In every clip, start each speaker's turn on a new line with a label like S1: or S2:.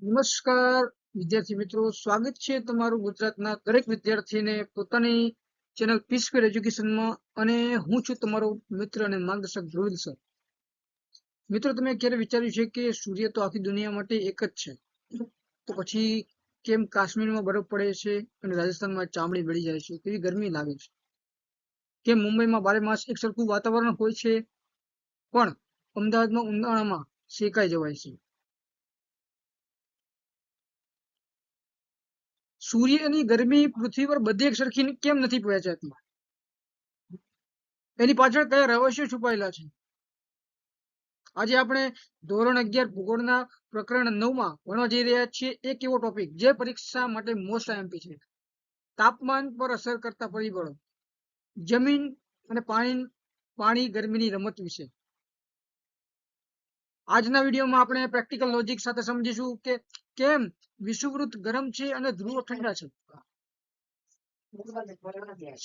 S1: નમસ્કાર વિદ્યાર્થી મિત્રો, સ્વાગત છે તમારું ગુજરાતના દરેક વિદ્યાર્થીને પોતાની ચેનલ પીસ સ્ક્વેર એજ્યુકેશનમાં. અને હું છું તમારો મિત્ર અને માર્ગદર્શક ધ્રુવિલ સર. મિત્રો, તમે ક્યારે વિચાર્યું છે કે સૂર્ય તો આખી દુનિયા માટે એક જ છે, તો પછી કેમ કાશ્મીરમાં બરફ પડે છે અને રાજસ્થાનમાં ચામડી બળી જાય છે, કેવી ગરમી લાગે છે? કેમ મુંબઈમાં 12 માસ એક સરખું વાતાવરણ હોય છે પણ અમદાવાદમાં ઉનાળામાં શેકાઈ જવાય છે? સૂર્યની ગરમી પૃથ્વી પર બધે એક સરખી કેમ નથી પહોંચાતી? એની પાછળ કયા રહસ્યો છુપાયેલા છે? આજે આપણે ધોરણ 11 ભૂગોળના પ્રકરણ 9 માં ભણવા જઈ રહ્યા છીએ એક એવો ટોપિક જે પરીક્ષા માટે મોસ્ટ આઈએમપી છે: તાપમાન પર અસર કરતા પરિબળો, જમીન અને પાણી ગરમીની રમત વિશે. આજના વિડીયોમાં આપણે પ્રેક્ટિકલ લોજિક સાથે સમજીશું કે કેમ વિષુવવૃત્ત ગરમ છે અને ધ્રુવો ઠંડા છે.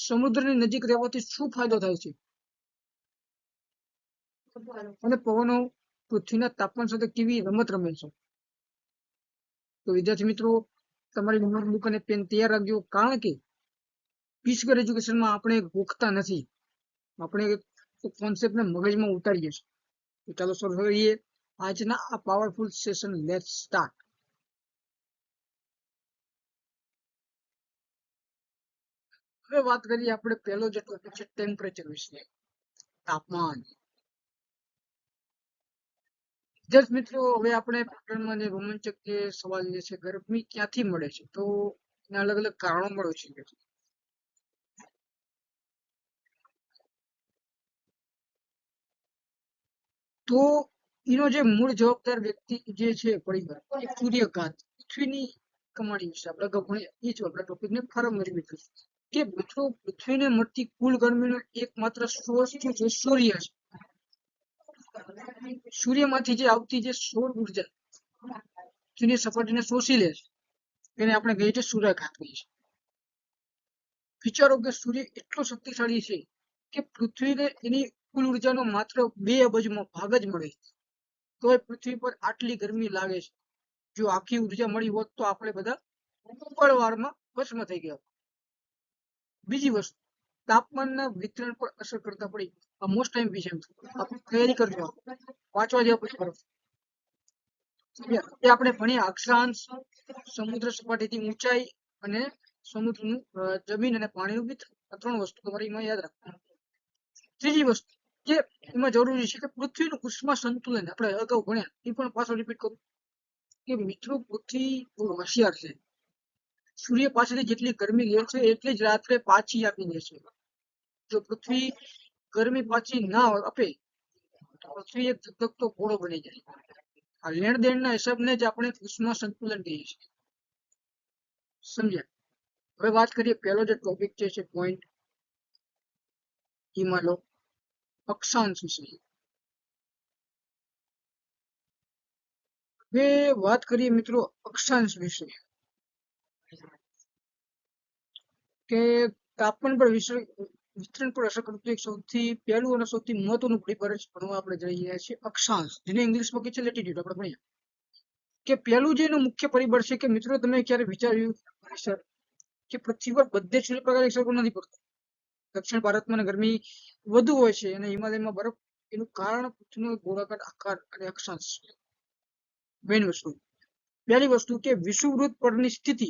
S1: સમુદ્રની નજીક રહેવાથી શું ફાયદો થાય છે અને પવનો પૃથ્વીના તાપમાન સાથે કેવી રમત રમે છે. તો વિદ્યાર્થી મિત્રો, તમારી નોટબુક અને પેન તૈયાર રાખજો, કારણ કે પીસ સ્ક્વેર એજ્યુકેશનમાં આપણે ગોખતા નથી, આપણે કોન્સેપ્ટને મગજમાં ઉતારીએ છીએ. તો ચાલો શરૂ કરીએ આજના આ પાવરફુલ સેશન. Let's start. હવે વાત કરીએ આપણે પહેલો જે ટોપિક છે ટેમ્પરેચર વિશે, તાપમાન. વિદ્યાર્થી મિત્રો, હવે આપણે પેટર્નમાં જે રોમાંચક જે સવાલ જે છે, ગરમી ક્યાંથી મળે છે? તો એના અલગ અલગ કારણો મળે છે. તો એનો જે મૂળ જવાબદાર વ્યક્તિ જે છે પરિવાર, સૂર્યકાંત, પૃથ્વીની કમાણી વિશે આપણે અગાઉ ભણ્યા. એ જ આપણા ટોપિકને ફરમ મેળવી થશે કે મિત્રો, પૃથ્વીને મળતી કુલ ગરમીનો એકમાત્ર સોર્સ છે સૂર્ય છે. સૂર્યમાંથી જે આવતી જે સૌર ઉર્જા પૃથ્વીની સપાટીને શોષી લે છે, એને આપણે કહીએ છીએ સૂર્યકાંત કહીએ છીએ. વિચારો કે સૂર્ય એટલો શક્તિશાળી છે કે પૃથ્વીને એની કુલ ઉર્જાનો માત્ર 2 અબજમાં ભાગ જ મળે છે, તો પૃથ્વી પર આટલી ગરમી લાગે છે. જો આખી ઉર્જા મળી હોત તો આપણે બધા પળવારમાં ભસ્મ થઈ ગયા. બીજી વસ્તુ, તાપમાનના વિતરણ પર અસર કરતા પડી. આ મોસ્ટ ટાઈમ વિશે આપણે તૈયારી કરજો, વાંચવા જેવા પછી કરો. એ આપણે ભણ્યા અક્ષાંશ, સમુદ્ર સપાટીથી ઊંચાઈ અને સમુદ્રનું જમીન અને પાણીનું વિતરણ. આ 3 વસ્તુ તમારે એમાં યાદ રાખવાની. ત્રીજી વસ્તુ જે એમાં જરૂરી છે કે પૃથ્વીનું ઉષ્મા સંતુલન આપણે અગાઉ ભણ્યા, એ પણ પાછો રિપીટ કરું કે મિત્રો, પૃથ્વી બહુ હોશિયાર છે. સૂર્ય પાસેથી જેટલી ગરમી લે છે એટલી જ રાત્રે પાછી આપી દે છે. જો પૃથ્વી ગરમી પાછી ના આપે તો પૃથ્વી એક ધગધગતો ઘોડો બની જાય. આ લેણ દેણના હિસાબને જ આપણે ઉષ્મા સંતુલન કહીએ છીએ. સમજ્યા? હવે વાત કરીએ પહેલો જે ટોપિક છે પોઈન્ટ, એમાં લો અક્ષાંશ વિશે. હવે વાત કરીએ મિત્રો અક્ષાંશ વિશે કે તાપમાન પર વિતરણ પર અસર કરતું એક સૌથી પહેલું અને સૌથી મહત્વનું પરિબળ ભણવા આપણે જઈ રહ્યા છીએ અક્ષાંશ, જેને ઇંગ્લિશમાં કહે છે લેટિટ્યુડ. આપણે ભણીએ કે પહેલું જે એનું મુખ્ય પરિબળ છે કે મિત્રો, તમે ક્યારે વિચાર્યું સર કે પૃથ્વી પર બધે સૂર્યપ્રકાશ એક સરખો નથી પડતો? દક્ષિણ ભારતમાં ગરમી વધુ હોય છે અને હિમાલયમાં બરફ. એનું કારણ પૃથ્વીનો ગોળાકાર આકાર અને અક્ષાંશ છે. મેઇન વસ્તુ, પહેલી વસ્તુ કે વિષુવવૃત્ત પરની સ્થિતિ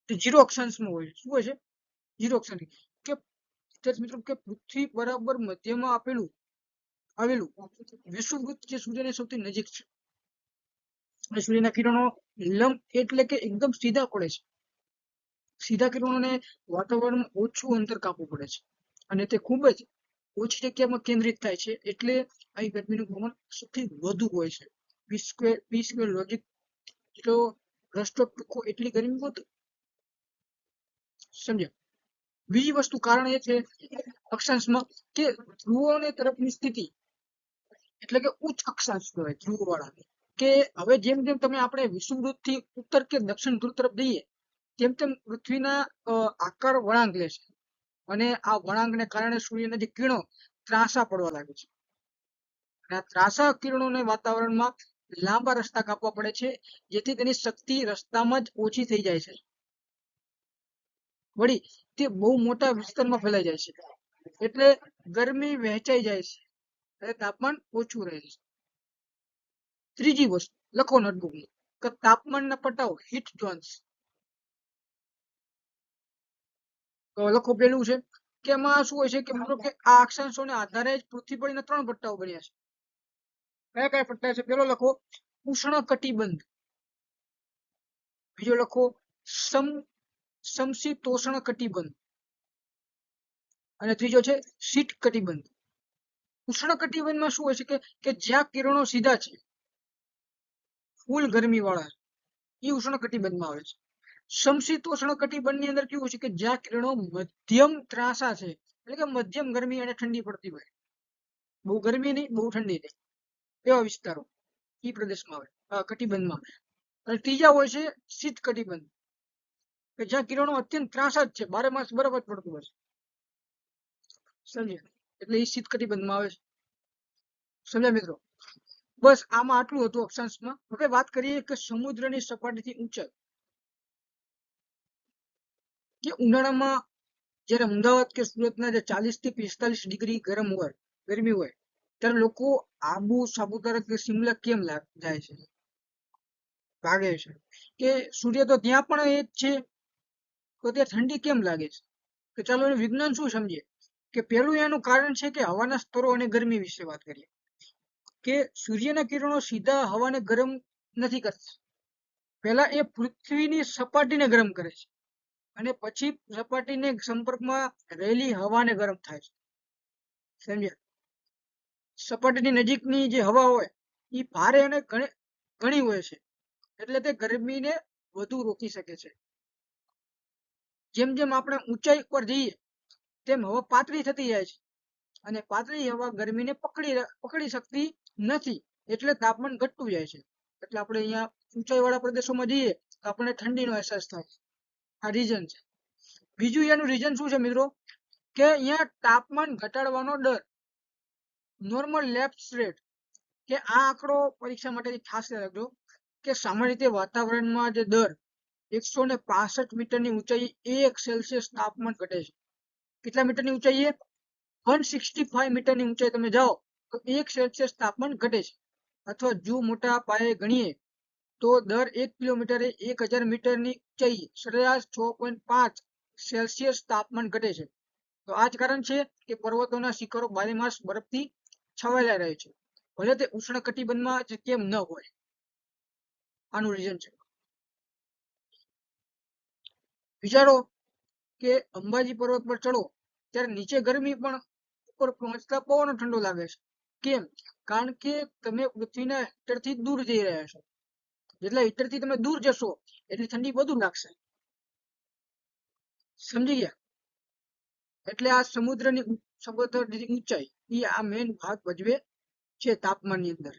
S1: 0 અક્ષાંશમાં હોય છે. શું હોય છે? 0 અક્ષાંશ. કે મિત્રો કે પૃથ્વી બરાબર મધ્યમાં આવેલું વિષુવવૃત્ત જે સૂર્યની સૌથી નજીક છે, અને સૂર્યના કિરણો લંબ એટલે કે એકદમ સીધા પડે છે. સીધા કિરણોને વાતાવરણમાં ઓછું અંતર કાપવું પડે છે અને તે ખૂબ જ ઓછી જગ્યામાં કેન્દ્રિત થાય છે, એટલે અહીં ગરમીનું પ્રમાણ સૌથી વધુ હોય છે. પી સ્ક્વેર લોજિક જેટલો રસ્તો ટૂંકો એટલી ગરમી વધુ. સમજ્યા? બીજી વસ્તુ કારણ એ છે અક્ષાંશમાં કે ધ્રુવોની તરફની સ્થિતિ, એટલે કે ઉચ્ચ અક્ષાંશ કહેવાય ધ્રુવ વાળા. કે હવે જેમ જેમ તમે આપણે વિષુવવૃત્ત થી ઉત્તર કે દક્ષિણ ધ્રુવ તરફ જઈએ તેમ તેમ પૃથ્વીના આકાર વળાંક લે છે, અને આ વળાંકને કારણે સૂર્યના જે કિરણો ત્રાંસા પડવા લાગે છે, અને આ ત્રાંસા કિરણોને વાતાવરણમાં લાંબા રસ્તા કાપવા પડે છે, જેથી તેની શક્તિ રસ્તામાં જ ઓછી થઈ જાય છે. વળી તે બહુ મોટા વિસ્તારમાં ફેલાઈ જાય છે, એટલે ગરમી વહેંચાઈ જાય છે અને તાપમાન ઓછું રહે છે. ત્રીજી વસ્તુ લખો નોટબુકમાં કે તાપમાનના પટ્ટાઓ હીટ ઝોન્સ. તો લખો પેલું છે કે એમાં શું હોય છે કે મિત્રો કે આ અક્ષાંશોને આધારે જ પૃથ્વી પરના 3 પટ્ટાઓ બન્યા છે. કયા કયા પટ્ટા છે? પેલો લખો ઉષ્ણકટિબંધ, બીજો લખો સમશીતોષ્ણ કટિબંધ અને ત્રીજો છે શીત કટિબંધ. ઉષ્ણકટિબંધમાં શું હોય છે કે જ્યાં કિરણો સીધા છે, ફૂલ ગરમી વાળા, એ ઉષ્ણકટિબંધમાં આવે છે. સમશીતોષ્ણ કટિબંધની અંદર કેવું છે કે જ્યાં કિરણો મધ્યમ ત્રાંસા છે, એટલે કે મધ્યમ ગરમી અને ઠંડી પડતી હોય, બહુ ગરમી નહીં બહુ ઠંડી નહીં, એવા વિસ્તારો એ પ્રદેશમાં આવે, કટિબંધમાં આવે. અને ત્રીજા હોય છે શીત કટિબંધ, કે જ્યાં કિરણો અત્યંત ત્રાંસા જ છે, 12 માસ બરફ જ પડતું હોય છે. સમજ્યા? એટલે એ શીત કટિબંધમાં આવે છે. સમજ્યા મિત્રો? બસ આમાં આટલું હતું અક્ષાંશમાં. હવે વાત કરીએ કે સમુદ્રની સપાટીથી ઊંચાઈ. કે ઉનાળામાં જ્યારે અમદાવાદ કે સુરતના જે 40 થી 45 ડિગ્રી ગરમી હોય ત્યારે લોકો આબુ સાપુતારા કે શિમલા કેમ જાય છે, ભાગે છે? કે સૂર્ય તો ત્યાં પણ એ જ છે, તો ત્યાં ઠંડી કેમ લાગે છે? તો ચાલો વિજ્ઞાન શું સમજીએ. કે પેલું એનું કારણ છે કે હવાના સ્તરો અને ગરમી વિશે વાત કરીએ. કે સૂર્યના કિરણો સીધા હવાને ગરમ નથી કરતા, પહેલા એ પૃથ્વીની સપાટીને ગરમ કરે છે અને પછી સપાટીને સંપર્કમાં રહેલી હવાને ગરમ થાય છે. સમજ્યા? સપાટીની નજીકની જે હવા હોય એ ભારે અને ઘણી હોય છે, એટલે તે ગરમીને વધુ રોકી શકે છે. જેમ જેમ આપણે ઊંચાઈ પર જઈએ તેમ હવા પાતળી થતી જાય છે અને પાતળી હવા ગરમીને પકડી શકતી નથી, એટલે તાપમાન ઘટતું જાય છે. એટલે આપણે અહીંયા ઊંચાઈ વાળા પ્રદેશોમાં જઈએ તો આપણને ઠંડીનો અહેસાસ થાય. આ રીઝન છે. બીજું એનું રીઝન શું છે મિત્રો? કે અહીંયા તાપમાન ઘટાડવાનો દર, નોર્મલ લેપ્સ રેટ, કે આ આંકડો પરીક્ષા માટે ખાસ રાખજો કે સામાન્ય રીતે વાતાવરણમાં જે દર 165 મીટરની ઊંચાઈ 1 સેલ્સિયસ તાપમાન ઘટે છે. કેટલા મીટરની ઊંચાઈએ? 165 મીટરની ઊંચાઈ તમે જાઓ તો 1 સેલ્સિયસ તાપમાન ઘટે છે. અથવા જો મોટા પાયે ગણીએ તો દર 1 કિલોમીટરે 1000 મીટરની ઊંચાઈ સરેરાશ 6.5 સેલ્સિયસ તાપમાન ઘટે છે. તો આ જ કારણ છે કે પર્વતોના શિખરો 12 માસ બરફથી છવાયેલા રહે છે, ભલે તે ઉષ્ણકટિબંધમાં જ કેમ ન હોય. આનું રીઝન છે. વિચારો કે અંબાજી પર્વત પર ચડો ત્યારે નીચે ગરમી પણ ઉપર પહોંચતા પવન ઠંડો લાગે છે. કેમ? કારણ કે તમે પૃથ્વીના હીટરથી દૂર જઈ રહ્યા છો. જેટલા હીટરથી તમે દૂર જશો એટલી ઠંડી વધુ લાગશે. સમજી ગયા? એટલે આ સમુદ્રની ઊંચાઈ એ આ મેઇન ભાગ ભજવે છે તાપમાનની અંદર.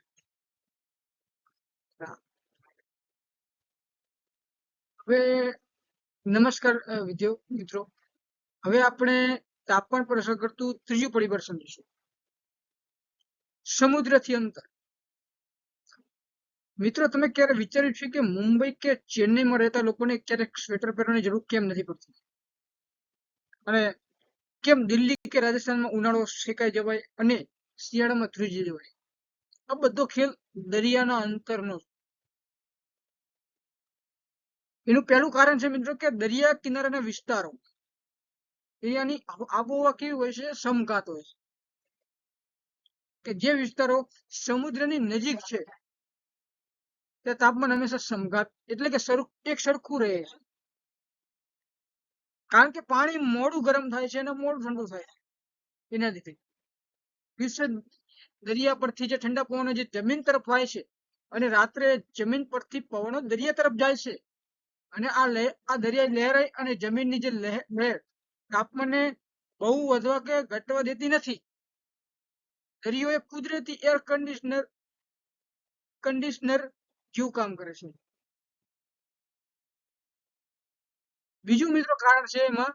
S1: હવે નમસ્કાર મિત્રો, હવે આપણે તાપમાન પર અસર કરતું ત્રીજું પરિબળ સમજીશું, સમુદ્રથી અંતર. મિત્રો તમે ક્યારે વિચાર્યું છે કે મુંબઈ કે ચેન્નઈમાં રહેતા લોકોને ક્યારેક સ્વેટર પહેરવાની જરૂર કેમ નથી પડતી? અને કેમ દિલ્હી કે રાજસ્થાનમાં ઉનાળો શેકાઈ જવાય અને શિયાળામાં ધ્રુજી જવાય? આ બધો ખેલ દરિયાના અંતરનો. એનું પહેલું કારણ છે મિત્રો કે દરિયા કિનારાના વિસ્તારો, દરિયાની આબોહવા કેવી હોય છે? સમઘાત હોય છે. કે જે વિસ્તારો સમુદ્રની નજીક છે તે તાપમાન હંમેશા સમઘાત એટલે કે એક સરખું રહે છે. કારણ કે પાણી મોડું ગરમ થાય છે અને મોડું ઠંડુ થાય છે. એનાથી દરિયા પરથી જે ઠંડા પવનો જે જમીન તરફ વાય છે અને રાત્રે જમીન પરથી પવનો દરિયા તરફ જાય છે અને આ દરિયા લહેરાય અને જમીનની જે લહેર તાપમાનને બહુ વધવા કે ઘટવા દેતી નથી. દરિયો એ કુદરતી એર કન્ડિશનર જેવું કામ કરે છે. બીજું મિત્રો કારણ છે એમાં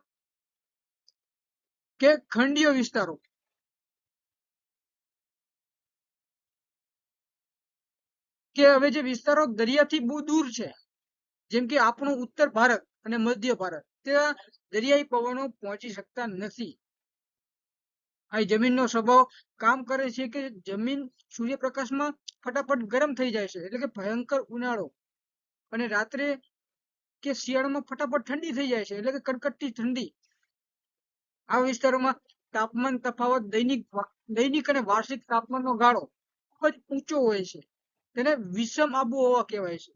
S1: કે ખંડીય વિસ્તારો. કે હવે જે વિસ્તારો દરિયાથી બહુ દૂર છે, જેમ કે આપણું ઉત્તર ભારત અને મધ્ય ભારત, ત્યાં દરિયાઈ પવનો પહોંચી શકતા નથી. આ જમીનનો સ્વભાવ કામ કરે છે કે જમીન સૂર્યપ્રકાશમાં ફટાફટ ગરમ થઈ જાય છે, એટલે કે ભયંકર ઉનાળો, અને રાત્રે કે શિયાળામાં ફટાફટ ઠંડી થઈ જાય છે, એટલે કે કડકડતી ઠંડી. આ વિસ્તારોમાં તાપમાન તફાવત દૈનિક અને વાર્ષિક તાપમાનનો ગાળો ખૂબ જ ઊંચો હોય છે. તેને વિષમ આબોહવા કહેવાય છે.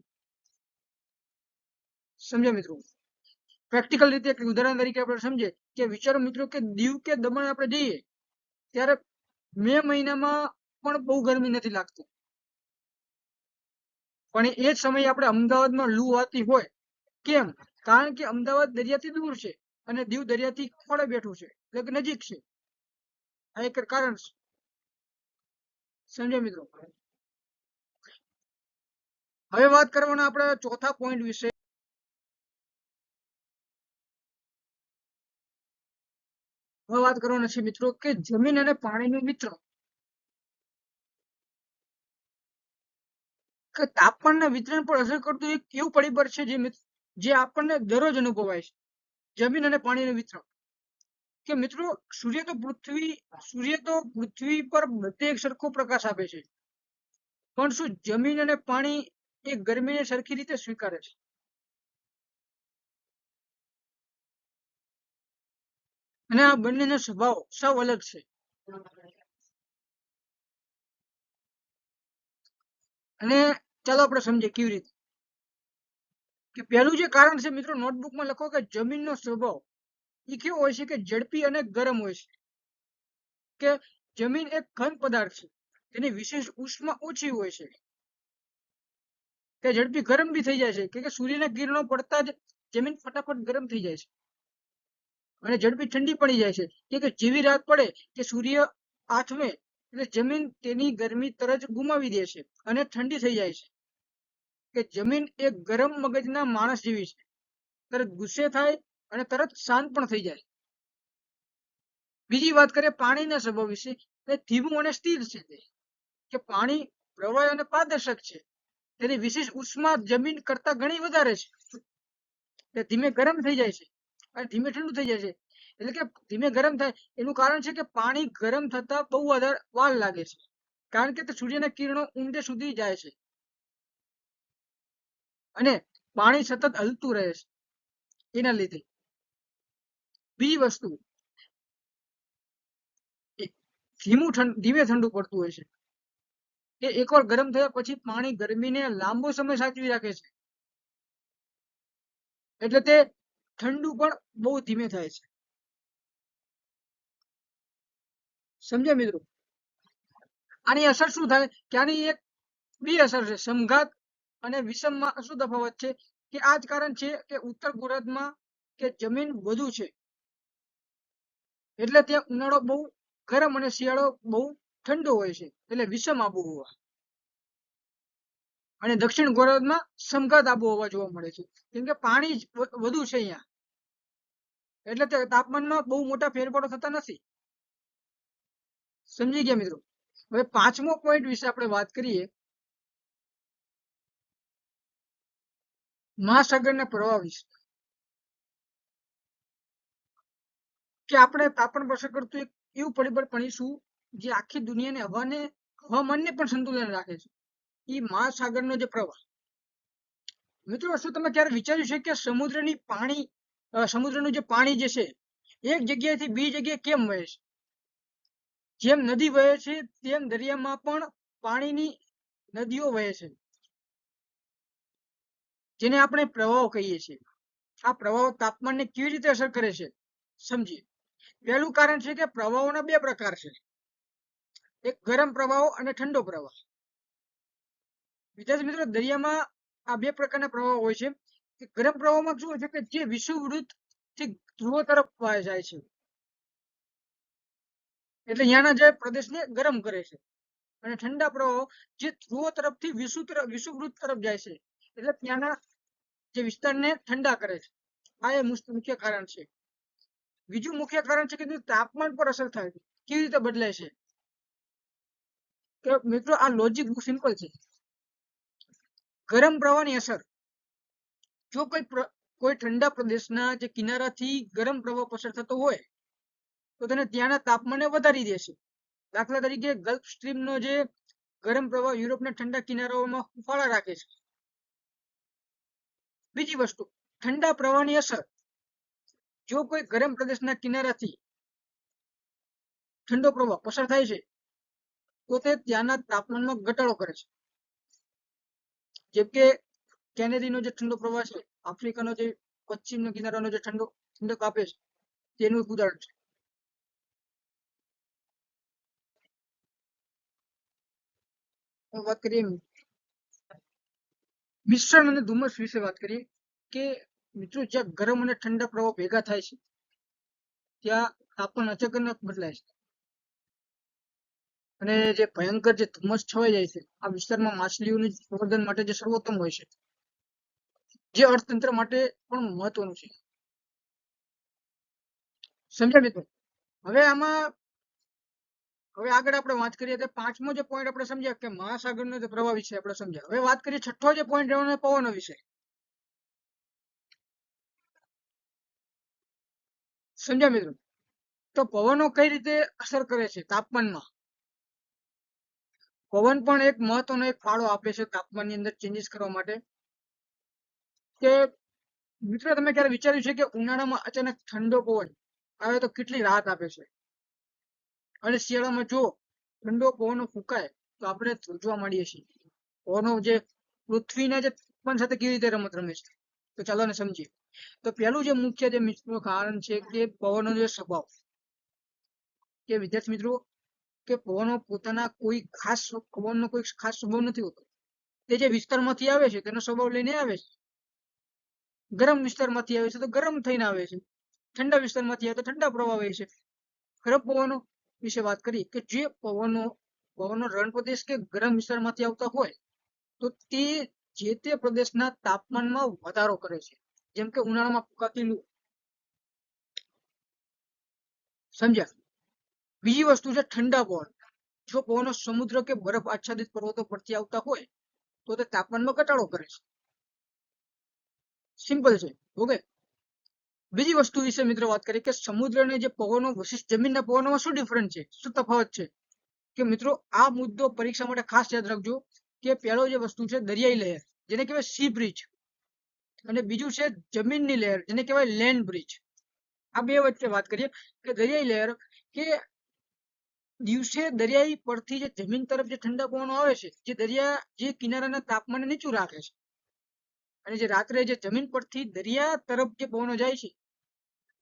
S1: સમજ્યા મિત્રો? પ્રેક્ટિકલ રીતે એક ઉદાહરણ તરીકે આપણે સમજે કે વિચારો મિત્રો કે દીવ કે દમણ આપણે જઈએ ત્યારે મે મહિનામાં પણ બહુ ગરમી નથી લાગતી, પણ એ જ સમયે આપણે અમદાવાદમાં લૂ આવતી હોય. કેમ? કારણ કે અમદાવાદ દરિયાથી દૂર છે અને દીવ દરિયાથી ખોળે બેઠું છે, એટલે કે નજીક છે. આ એક કારણ છે. સમજ્યા મિત્રો? હવે વાત કરવાના આપણે ચોથા પોઈન્ટ વિશે. હવે વાત કરવાના છે મિત્રો કે જમીન અને પાણીનું મિશ્રણ. કે તાપમાનના વિતરણ પર અસર કરતું એક એવું પરિબળ છે જે આપણને દરરોજ અનુભવાય છે. જમીન અને પાણીનું વિતરણ. કે મિત્રો સૂર્ય તો પૃથ્વી પર બધે એક સરખો પ્રકાશ આપે છે, પણ શું જમીન અને પાણી એ ગરમીને સરખી રીતે સ્વીકારે છે? અને આ બંનેનો સ્વભાવ સાવ અલગ છે. અને ચાલો આપણે સમજીએ કેવી રીતે. કે પહેલું જે કારણ છે મિત્રો, નોટબુકમાં લખો કે જમીનનો સ્વભાવ એ કેવો હોય છે કે ઝડપી અને ગરમ હોય છે. કે જમીન એક ઘન પદાર્થ છે, તેની વિશેષ ઉષ્મા ઓછી હોય છે. તે ઝડપી ગરમ બી થઈ જાય છે કે સૂર્યના કિરણો પડતા જ જમીન ફટાફટ ગરમ થઈ જાય છે અને ઝડપી ઠંડી પડી જાય છે. કે જેવી રાત પડે કે સૂર્ય આથમે એટલે જમીન તેની ગરમી તરત ગુમાવી દે છે અને ઠંડી થઈ જાય છે. કે જમીન એક ગરમ મગજના માણસ જેવી છે, તરત ગુસ્સે થાય અને તરત શાંત પણ થઈ જાય. બીજી વાત કરીએ પાણીના સ્વભાવ વિશે, તે ધીમું અને સ્થિર છે. કે પાણી પ્રવાહી અને પારદર્શક છે, તેની વિશેષ ઉષ્મા જમીન કરતા ઘણી વધારે છે. તે ધીમે ગરમ થઈ જાય છે અને ધીમે ઠંડુ થઈ જાય છે. એટલે કે ધીમે ગરમ થાય એનું કારણ છે કે પાણી ગરમ થતા બહુ વધારે વાર લાગે છે, કારણ કે તે સૂર્યના કિરણો ઊંડે સુધી જાય છે અને પાણી સતત હલતું રહે છે એના લીધે. બીજી વસ્તુ, ધીમે ઠંડુ પડતું હોય છે. કે એકવાર ગરમ થયા પછી પાણી ગરમીને લાંબો સમય સાચવી રાખે છે, એટલે તે ઠંડુ પણ બહુ ધીમે થાય છે. સમજ્યા મિત્રો? આની અસર શું થાય કે આની એક બે અસર છે, સમઘાત અને વિષમમાં શું તફાવત છે. કે આ જ કારણ છે કે ઉત્તર ગુજરાતમાં કે જમીન વધુ છે, એટલે ત્યાં ઉનાળો બહુ ગરમ અને શિયાળો બહુ ઠંડો હોય છે, એટલે વિષમ આબોહવા. અને દક્ષિણ ગુજરાતમાં સમઘાત આબોહવા જોવા મળે છે, કેમ કે પાણી જ વધુ છે અહીંયા, એટલે તે તાપમાનમાં બહુ મોટા ફેરફારો થતા નથી. સમજી ગયા મિત્રો? હવે પાંચમો પોઈન્ટ વિશે આપણે વાત કરીએ, મહાસાગરના પ્રવાહ વિશે. કે આપણે તાપમાન પર અસર કરતું એક એવું પરિબળ ભણીશું જે આખી દુનિયાને હવામાનને પણ સંતુલન રાખે છે, એ મહાસાગરનો જે પ્રવાહ. મિત્રો શું તમે ક્યારે વિચાર્યું છે કે સમુદ્રનું જે પાણી જે છે એક જગ્યાએથી બીજી જગ્યાએ કેમ વહે છે? જેમ નદી વહે છે તેમ દરિયામાં પણ પાણીની નદીઓ વહે છે, જેને આપણે પ્રવાહો કહીએ છીએ. આ પ્રવાહો તાપમાનને કેવી રીતે અસર કરે છે સમજીએ. પહેલું કારણ છે કે પ્રવાહોના બે પ્રકાર છે, એક ગરમ પ્રવાહો અને ઠંડો પ્રવાહ. વિદ્યાર્થી મિત્રો, દરિયામાં આ બે પ્રકારના પ્રવાહો હોય છે. કે ગરમ પ્રવાહમાં શું હોય છે કે જે વિષુવવૃત્ત થી ધ્રુવ તરફ વહે જાય છે, એટલે અહીંયાના જે પ્રદેશને ગરમ કરે છે. અને ઠંડા પ્રવાહો જે ધ્રુવ તરફથી વિષુવવૃત્ત તરફ જાય છે, એટલે ત્યાંના જે વિસ્તારને ઠંડા કરે છે. આ એ મુખ્ય કારણ છે. બીજું મુખ્ય કારણ છે કે તાપમાન પર અસર થાય છે. કેવી રીતે બદલાય છે? કે મિત્રો આ લોજિક બહુ સિમ્પલ છે. ગરમ પ્રવાહની અસર, જો કોઈ ઠંડા પ્રદેશના જે કિનારાથી ગરમ પ્રવાહ પસાર થતો હોય તો તેને ત્યાંના તાપમાનને વધારી દેશે. દાખલા તરીકે ગલ્ફ સ્ટ્રીમનો જે ગરમ પ્રવાહ યુરોપના ઠંડા કિનારાઓમાં ફાળા રાખે છે. બીજી વસ્તુ, ઠંડા પ્રવાહની અસર, જો કોઈ ગરમ પ્રદેશના કિનારાથી ઠંડો પ્રવાહ પસાર થાય છે તો તે ત્યાંના તાપમાનમાં ઘટાડો કરે છે. જેમ કે કેનેડીનો જે ઠંડો પ્રવાહ છે, આફ્રિકાનો જે પશ્ચિમનો કિનારાનો જે ઠંડક આપે છે, તેનું એક ઉદાહરણ છે. વાત કરીએ મિશ્રણ અને ધુમ્મસ વિશે વાત કરીએ કે મિત્રો જ્યાં ગરમ અને ઠંડા પ્રવાહ ભેગા થાય છે ત્યાં તાપમાન અચાનક બદલાય છે અને જે ભયંકર જે ધુમ્મસ છવાઈ જાય છે, આ વિસ્તારમાં માછલીઓની સંવર્ધન માટે જે સર્વોત્તમ હોય છે, જે અર્થતંત્ર માટે પણ મહત્વનું છે. સમજ્યા મિત્રો? હવે આગળ આપણે વાત કરીએ તો પાંચમો જે પોઈન્ટ આપણે સમજ્યા કે મહાસાગરનો જે પ્રવાહ વિશે આપણે સમજ્યા. હવે વાત કરીએ છઠ્ઠો જે પોઈન્ટ રહેવાનો પવનો વિશે. સમજ્યા મિત્રો? તો પવનો કઈ રીતે અસર કરે છે તાપમાનમાં? પવન પણ એક મહત્વનો એક ફાળો આપે છે તાપમાનની અંદર ચેન્જીસ કરવા માટે. કે મિત્રો તમે ક્યારે વિચાર્યું છે કે ઉનાળામાં અચાનક ઠંડો પવન આવે તો કેટલી રાહત આપે છે, અને શિયાળામાં જો ઠંડો પવનો ફૂંકાય તો આપણે ધ્રુજવા માંડીએ છીએ. પવનો જે પૃથ્વીના જે તાપમાન સાથે કેવી રીતે રમત રમે છે, તો ચાલો ને સમજીએ. તો પહેલું જે મુખ્ય જે મિત્રો કારણ છે કે પવનનો જે સ્વભાવ, કે વિદ્યાર્થી મિત્રો કે પવનો પોતાના કોઈ ખાસ પવનનો કોઈ ખાસ સ્વભાવ નથી હોતો. તે જે વિસ્તારમાંથી આવે છે તેનો સ્વભાવ લઈને આવે છે. ગરમ વિસ્તારમાંથી આવે છે તો ગરમ થઈને આવે છે, ઠંડા વિસ્તારમાંથી આવે તો ઠંડા પ્રવાહ આવે છે. ગરમ પવનો વિશે વાત કરી કે જે પવનો રણ પ્રદેશ કે ગરમ વિસ્તારમાંથી આવતા હોય તો તે જે તે પ્રદેશના તાપમાનમાં વધારો કરે છે. જેમ કે ઉનાળામાં ફૂંકાતી લૂ. સમજ્યા? બીજી વસ્તુ છે ઠંડા પવન. જો પવનો સમુદ્ર કે બરફ આચ્છાદિત પર્વતો પરથી આવતા હોય તો તે તાપમાનમાં ઘટાડો કરે છે. સિમ્પલ છે. ઓકે. બીજી વસ્તુ વિશે મિત્રો વાત કરીએ કે સમુદ્ર અને જે પવનો વિશિષ્ટ જમીનના પવનોમાં શું ડિફરન્સ છે, શું તફાવત છે? કે મિત્રો આ મુદ્દો પરીક્ષા માટે ખાસ યાદ રાખજો કે પહેલો જે વસ્તુ છે દરિયાઈ લહેર, જેને કહેવાય સી બ્રિજ, અને બીજું છે જમીનની લહેર, જેને કહેવાય લેન્ડ બ્રિજ. આ બે વચ્ચે વાત કરીએ કે દરિયાઈ લહેર કે દિવસે દરિયાઈ પરથી જે જમીન તરફ જે ઠંડા પવનો આવે છે, જે કિનારાના તાપમાનને નીચું રાખે છે, અને જે રાત્રે જે જમીન પરથી દરિયા તરફ જે પવનો જાય છે,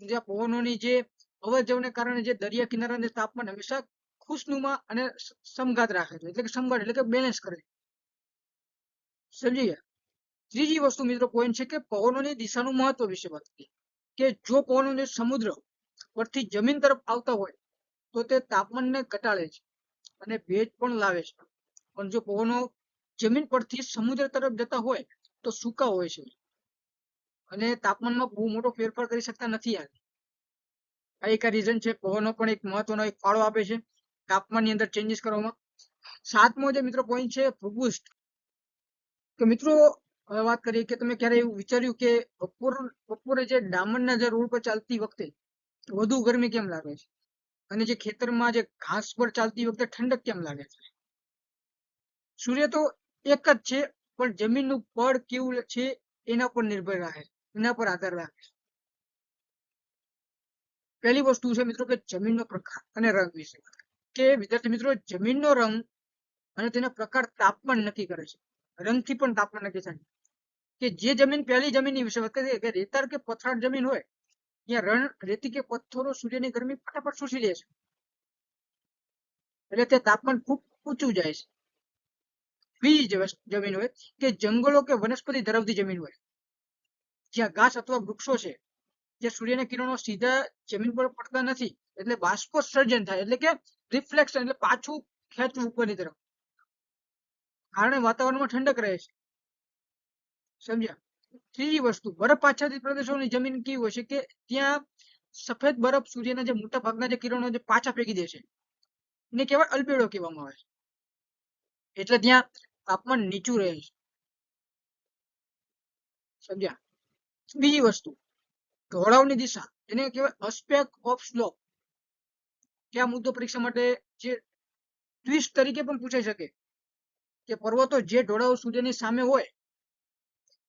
S1: જ્યાં પવનોની જે અવર જવરને કારણે જે દરિયા કિનારાનું તાપમાન હંમેશા ખુશનુમા અને સમઘાત રાખે છે, એટલે કે સમઘાત એટલે કે બેલેન્સ કરે. સમજી ગયા? ત્રીજી વસ્તુ મિત્રો પોઈન્ટ છે કે પવનોની દિશાનું મહત્વ વિશે વાત કરીએ કે જો પવનો જે સમુદ્ર પરથી જમીન તરફ આવતા હોય તો તે તાપમાનને ઘટાડે છે અને ભેજ પણ લાવે છે. પણ જો પવનો જમીન પરથી સમુદ્ર તરફ જતા હોય તો સૂકા હોય છે અને તાપમાનમાં બહુ મોટો ફેરફાર કરી શકતા નથી. આ એક રીઝન છે. પવનો પણ એક મહત્વનો એક ફાળો આપે છે તાપમાનની અંદર ચેન્જીસ કરવામાં. સાતમો જે મિત્રો પોઈન્ટ છે ભૂપૃષ્ઠ. તો મિત્રો હવે વાત કરીએ કે તમે ક્યારે એવું વિચાર્યું કે બપોરે જે ડામરના જે રોડ પર ચાલતી વખતે વધુ ગરમી કેમ લાગે છે, અને જે ખેતરમાં જે ઘાસ પર ચાલતી વખતે ઠંડક કેમ લાગે છે? સૂર્ય તો એક જ છે, પણ જમીનનું પડ કેવું છે એના પર નિર્ભર રાખે છે, એના પર આધાર રાખે છે. પહેલી વસ્તુ છે મિત્રો કે જમીનનો પ્રકાર અને રંગ વિશે. કે વિદ્યાર્થી મિત્રો જમીનનો રંગ અને તેનો પ્રકાર તાપમાન નક્કી કરે છે. રંગથી પણ તાપમાન નક્કી થાય. કે જે જમીન પહેલી જમીનની વિશે વાત કરીએ કે રેતાળ કે પથરાળ જમીન હોય ત્યાં રેતી કે પથ્થરો સૂર્યની ગરમી ફટાફટ શોષી લે છે, એટલે તે તાપમાન ખૂબ ઊંચું જાય છે. બીજી જમીન હોય કે જંગલો કે વનસ્પતિ ધરાવતી જમીન હોય, જ્યાં ઘાસ અથવા વૃક્ષો છે, જે સૂર્યના કિરણો સીધા જમીન પર પડતા નથી, એટલે બાષ્પોત્સર્જન થાય, એટલે કે રિફ્લેક્શન, એટલે પાછું ખેંચવું ઉપરની તરફ, કારણે વાતાવરણમાં ઠંડક રહે છે. સમજ્યા? ત્રીજી વસ્તુ, બરફ આચ્છાદિત પ્રદેશોની જમીન કેવી હોય છે કે ત્યાં સફેદ બરફ સૂર્યના જે મોટા ભાગના જે કિરણો જે પાછા ફેંકી દે છે, એને કહેવાય અલ્બેડો કહેવામાં આવે છે, એટલે ત્યાં તાપમાન નીચું રહે છે. સમજ્યા? બીજી વસ્તુ, ઢોળાવની દિશા, એને કહેવાય અસ્પેક્ટ ઓફ સ્લોપ, કે આ મુદ્દો પરીક્ષા માટે જે ટ્વિસ્ટ તરીકે પણ પૂછાઈ શકે કે પર્વતો જે ઢોળાવ સૂર્યની સામે હોય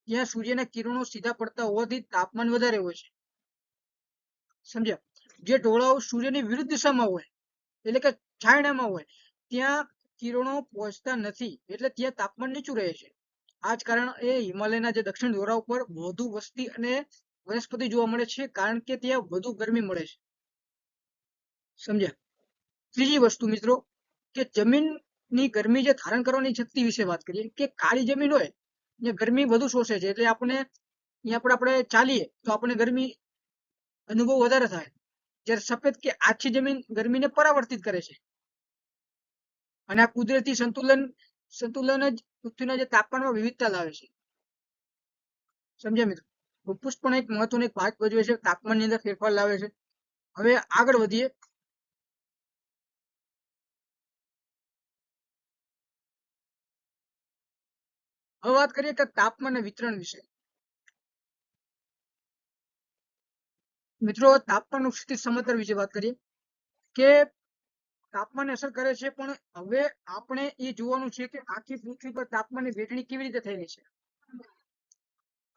S1: ત્યાં સૂર્યના કિરણો સીધા પડતા હોવાથી તાપમાન વધારે હોય છે. સમજ્યા? જે ઢોળાવ સૂર્યની વિરુદ્ધ દિશામાં હોય એટલે કે છાયડામાં હોય ત્યાં કિરણો પહોંચતા નથી એટલે ત્યાં તાપમાન નીચું રહે છે. આ જ કારણ એ હિમાલયના જે દક્ષિણ ધોરા ઉપર વધુ વસ્તી અને વનસ્પતિ જોવા મળે છે, કારણ કે ત્યાં વધુ ગરમી મળે છે. સમજ્યા? ત્રીજી વસ્તુ મિત્રો, કે જમીનની ગરમી જે ધારણ કરવાની શક્તિ વિશે વાત કરીએ, કે કાળી જમીન હોય એ ગરમી વધુ શોષે છે એટલે અહીંયા પર આપણે ચાલીએ તો આપણે ગરમી અનુભવ વધારે થાય, જ્યારે સફેદ કે આછી જમીન ગરમીને પરાવર્તિત કરે છે. અને આ કુદરતી સંતુલન જ પૃથ્વીના જે તાપમાનમાં વિવિધતા લાવે છે. સમજ્યા મિત્રો? ફૂફૂસ પણ એક મહત્વનો એક ભાગ ભજવે છે, તાપમાનની અંદર ફેરફાર લાવે છે. હવે આગળ વધીએ. હવે વાત કરીએ કે તાપમાન વિતરણ વિશે. મિત્રો, તાપમાનનું ક્ષિતિજ સમાંતર વિશે વાત કરીએ કે તાપમાન અસર કરે છે, પણ હવે આપણે એ જોવાનું છે કે આખી પૃથ્વી પર તાપમાનની વહેંચણી કેવી રીતે થઈ રહી છે.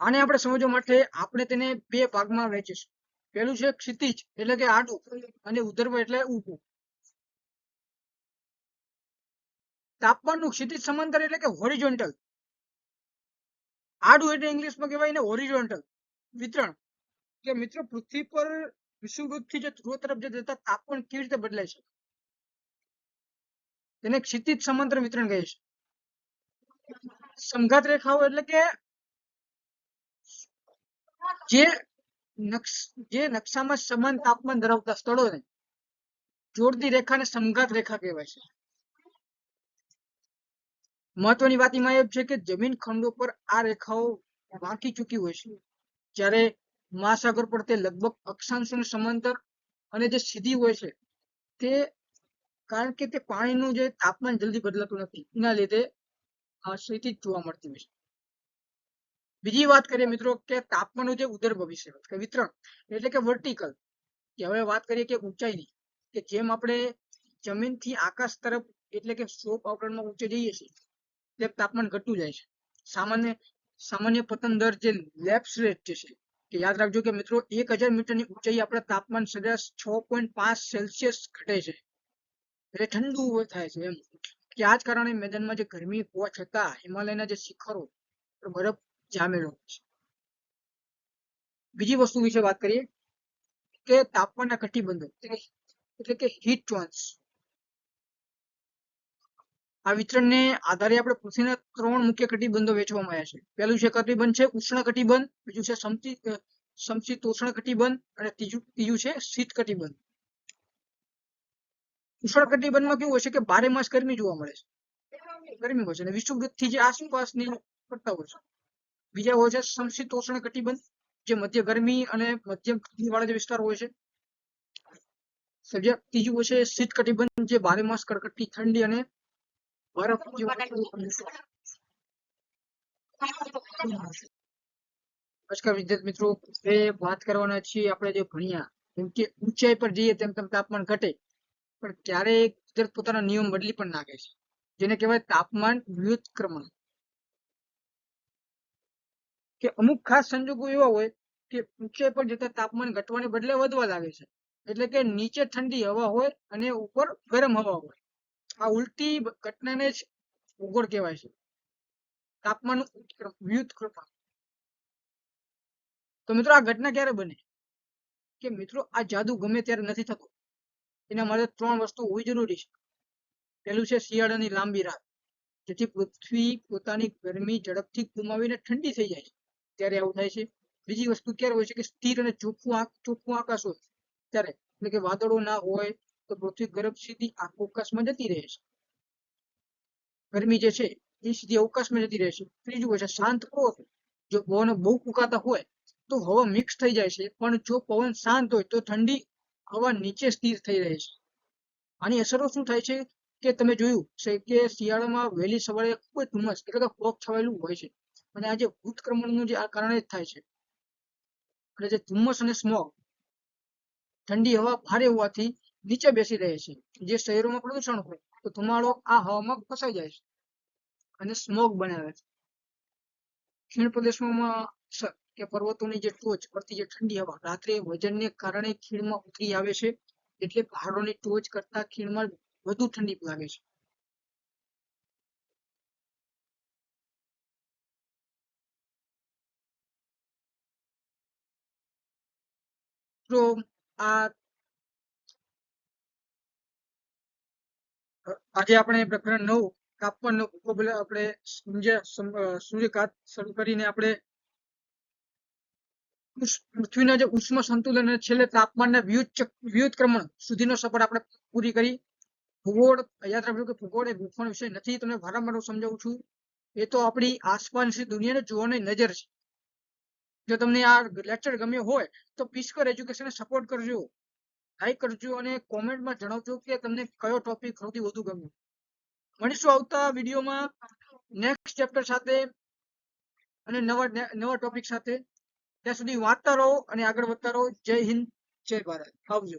S1: આને આપણે સમજવા માટે આપણે તેને બે ભાગમાં વહેંચીશું. પહેલું છે ક્ષિતિજ એટલે કે આડું, અને ઉધર્વ એટલે ઊભું. તાપમાનનું ક્ષિતિજ સમાંતર એટલે કે હોરિઝોન્ટલ. આડું એટલે ઇંગ્લિશમાં કહેવાય ને હોરિઝોન્ટલ વિતરણ. કે મિત્રો, પૃથ્વી પર વિષુવવૃત્તથી જે ધ્રુવ તરફ જતા તાપમાન કેવી રીતે બદલાય છે તેને ક્ષિતિજ સમાંતર વિતરણ કહે છે. સમઘાત રેખાઓ એટલે કે જે નકશામાં સમાન તાપમાન ધરાવતા સ્થળોને જોડતી રેખાને સમઘાત રેખા કહેવાય છે. મહત્વની વાત એમાં એ છે કે જમીન ખંડો પર આ રેખાઓ વાંકી ચૂકી હોય છે, જ્યારે મહાસાગર પર તે લગભગ અક્ષાંશોને સમાંતર અને જે સીધી હોય છે તે કારણ કે તે પાણીનું જે તાપમાન જલ્દી બદલાતું નથી એના લીધે ક્ષિતિજ જોવા મળતી હોય છે. બીજી વાત કરીએ મિત્રો કે તાપમાનનું જે ઉદર્ભ વિશે વિતરણ એટલે કે વર્ટિકલ. કે હવે વાત કરીએ કે ઊંચાઈની, કે જેમ આપણે જમીનથી આકાશ તરફ એટલે કે સ્લોપ આવરણમાં ઊંચે જઈએ છીએ તેમ તાપમાન ઘટતું જાય છે. સામાન્ય પતન દર જે લેપ્સ રેટ છે, કે યાદ રાખજો કે મિત્રો 1000 મીટરની ઊંચાઈ આપણા તાપમાન સરેરાશ 6.5 સેલ્સિયસ ઘટે છે, એટલે ઠંડુ થાય છે એમ. કે આ જ કારણે મેદાનમાં જે ગરમી હોવા છતાં હિમાલયના જે શિખરો પર બરફ જામેલો છે. બીજી વસ્તુ વિશે વાત કરીએ કે તાપમાનના કટિબંધો એટલે કે હીટ ઝોન્સ. આ વિતરણને આધારે આપણે પૃથ્વીના 3 મુખ્ય કટિબંધો વહેંચવામાં આવ્યા છે. પહેલું છે કટિબંધ છે ઉષ્ણ કટિબંધ, બીજું છે સમશીતોષ્ણ કટિબંધ, અને ત્રીજું છે શીત કટિબંધ. ઉષ્ણ કટિબંધમાં કેવું હોય છે કે 12 માસ ગરમી જોવા મળે છે, ગરમી હોય છે, અને વિષુવવૃત્તથી જે આસપાસની પડતા હોય છે. બીજા હોય છે સમશીતોષ્ણ કટિબંધ, જે મધ્ય ગરમી અને મધ્યમ વાળા જે વિસ્તાર હોય છે. ત્રીજું હોય છે શીત કટિબંધ, જે 12 માસ કડકડતી ઠંડી અને બરફ નમસ્કાર વિદ્યાર્થી મિત્રો, એ વાત કરવાના છીએ આપણે જે ભણ્યા જેમ કે ઊંચાઈ પર જઈએ તેમ તેમ તાપમાન ઘટે, પણ ક્યારેક કુદરત પોતાના નિયમ બદલી પણ નાખે છે, જેને કહેવાય તાપમાન વ્યુત્ક્રમણ. કે અમુક ખાસ સંજોગો એવા હોય કે ઊંચાઈ પર જતા તાપમાન ઘટવાને બદલે વધવા લાગે છે, એટલે કે નીચે ઠંડી હવા હોય અને ઉપર ગરમ હવા હોય. આ ઉલટી ઘટનાને જ ભૂગોળ કહેવાય છે, તાપમાન વ્યુત્ક્રમણ. તો મિત્રો, આ ઘટના ક્યારે બને? કે મિત્રો, આ જાદુ ગમે ત્યારે નથી થતો. એના માટે 3 વસ્તુ હોવી જરૂરી છે. પહેલું છે શિયાળાની લાંબી રાત, જેથી પૃથ્વી પોતાની ગરમી ઝડપથી ગુમાવીને ઠંડી થઈ જાય છે, ત્યારે આવું થાય છે. બીજી વસ્તુ ક્યારે હોય છે કે સ્થિર અને ચોખ્ખું આકાશ હોય ત્યારે, એટલે કે વાદળો ના હોય તો પૃથ્વી ગરમ સીધી અવકાશમાં જતી રહે છે, ગરમી જે છે એ સીધી અવકાશમાં જતી રહે છે. ત્રીજું હોય છે શાંત પવન. જો પવન બહુ ફૂંકાતા હોય તો હવા મિક્સ થઈ જાય છે, પણ જો પવન શાંત હોય તો ઠંડી હવા નીચે સ્થિર થઈ રહે છે. આની અસરો શું થાય છે કે તમે જોયું છે કે શિયાળામાં વહેલી સવારે ખૂબ જ ધુમ્મસ એટલે કે ફોગ છવાયેલું હોય છે, અને આ જે ભૂતક્રમણનું જે આ કારણે જ થાય છે. અને જે ધુમ્મસ અને સ્મોગ, ઠંડી હવા ભારે હોવાથી નીચે બેસી રહે છે. જે શહેરોમાં પ્રદૂષણ હોય તો ધુમાડો આ હવામાં ફસાઈ જાય છે અને સ્મોગ બનાવે છે. ખીણ પ્રદેશોમાં કે પર્વતોની જે ટોચ પરથી જે ઠંડી હવા રાત્રે વજનને કારણે ખીણમાં ઉતરી આવે છે, એટલે પહાડોની ટોચ કરતા ખીણમાં વધુ ઠંડી લાગે છે. તો આ આજે આપણે પ્રકરણ 9 તાપમાનનો ભૂગોળ આપણે સૂર્યકાંત શરૂ કરીને આપણે પૃથ્વીના જે ઉષ્મ સંતુલન અને છેલ્લે તાપમાનના વ્યુત્ક્રમણ સુધીનો સફર આપણે પૂરી કરી. ભૂગોળ યાદ રાખજો કે ભૂગોળ એ ગોઠવણ વિષય નથી. તમને વારંવાર હું સમજાવું છું, એ તો આપણી આસપાસની દુનિયાને જોવાની નજર છે. જો તમને આ લેક્ચર ગમ્યો હોય તો પિસ્કર એજ્યુકેશનને સપોર્ટ કરજો, લાઈક કરજો અને કોમેન્ટમાં જણાવજો કે તમને કયો ટોપિક સૌથી વધુ ગમ્યો. મળીશું આવતા વિડીયોમાં નેક્સ્ટ ચેપ્ટર સાથે અને નવા ટોપિક સાથે. ત્યાં સુધી વાંચતા રહો અને આગળ વધતા રહો. જય હિન્દ, જય ભારત. આવજો.